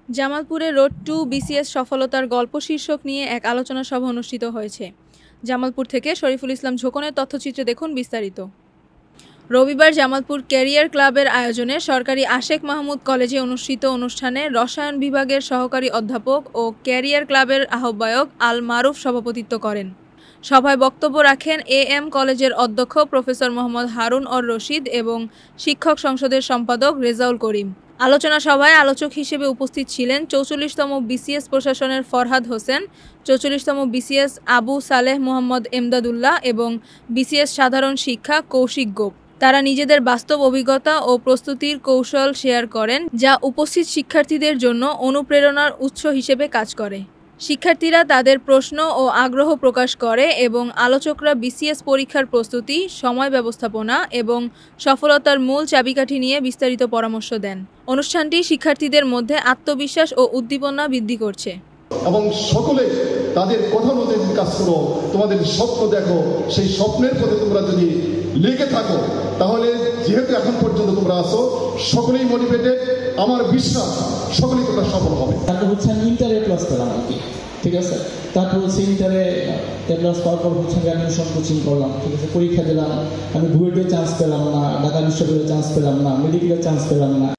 জামালপুরে road two BCS সফলতার গল্প শীর্ষক নিয়ে এক আলোচনা সভা অনুষ্ঠিত হয়েছে। জামালপুর থেকে শরীফুল ইসলাম ঝোকনের তথ্যচিত্রে দেখুন বিস্তারিত। রবিবার জামালপুর ক্যারিয়ার ক্লাবের আয়োজনে সরকারি আশেক মাহমুদ কলেজে অনুষ্ঠিত অনুষ্ঠানে রসায়ন বিভাগের সহকারী অধ্যাপক ও ক্যারিয়ার ক্লাবের আহ্বায়ক আল মারুফ সভাপতিত্ব করেন। সভায় বক্তব্য রাখেন এএম কলেজের অধ্যক্ষ প্রফেসর মোহাম্মদ হারুন অর রশিদ এবং শিক্ষক সংসদের সম্পাদক রেজাউল করিম। আলোচনা সভায় আলোচক হিসেবে উপস্থিত ছিলেন ৪৪তম বিসিএস প্রশাসনের ফরহাদ হোসেন, ৪৪তম বিসিএস আবু সালেহ মোহাম্মদ এমদাদুল্লাহ এবং বিসিএস সাধারণ শিক্ষা কৌশিক গোপ। তারা নিজেদের বাস্তব অভিজ্ঞতা ও প্রস্তুতির কৌশল শেয়ার করেন, যা উপস্থিত শিক্ষার্থীদের জন্য অনুপ্রেরণার উৎস হিসেবে কাজ করে। শিক্ষার্থীরা তাদের প্রশ্ন ও আগ্রহ প্রকাশ করে এবং আলোচকরা বিসিএস পরীক্ষার প্রস্তুতি, সময় ব্যবস্থাপনা এবং সফলতার মূল চাবিকাঠি নিয়ে বিস্তারিত পরামর্শ দেন। অনুষ্ঠানটি শিক্ষার্থীদের মধ্যে আত্মবিশ্বাস ও উদ্দীপনা বৃদ্ধি করছে। এবং সকলে তাদের কথা মতো কাজ করো, তোমাদের স্বপ্ন দেখো, সেই স্বপ্নের পথে তোমরা যদি লেগে থাকো তাহলে যেহেতু এখন পর্যন্ত তোমরা আসো সকলেই মোটিভেটেড, আমার বিশ্বাস সকলেই তোমরা সফল হবে। তারপর হচ্ছে আমি ইন্টারে প্লাস পেলাম আর কি, ঠিক আছে। তারপর হচ্ছে ইন্টারে প্লাস পাওয়ার পর হচ্ছে আমি অ্যাডমিশন কোচিং করলাম, ঠিক আছে। পরীক্ষা দিলাম, আমি বুয়েটে চান্স পেলাম না, ঢাকা বিশ্ববিদ্যালয়ে চান্স পেলাম না, মেডিকেলের চান্স পেলাম না।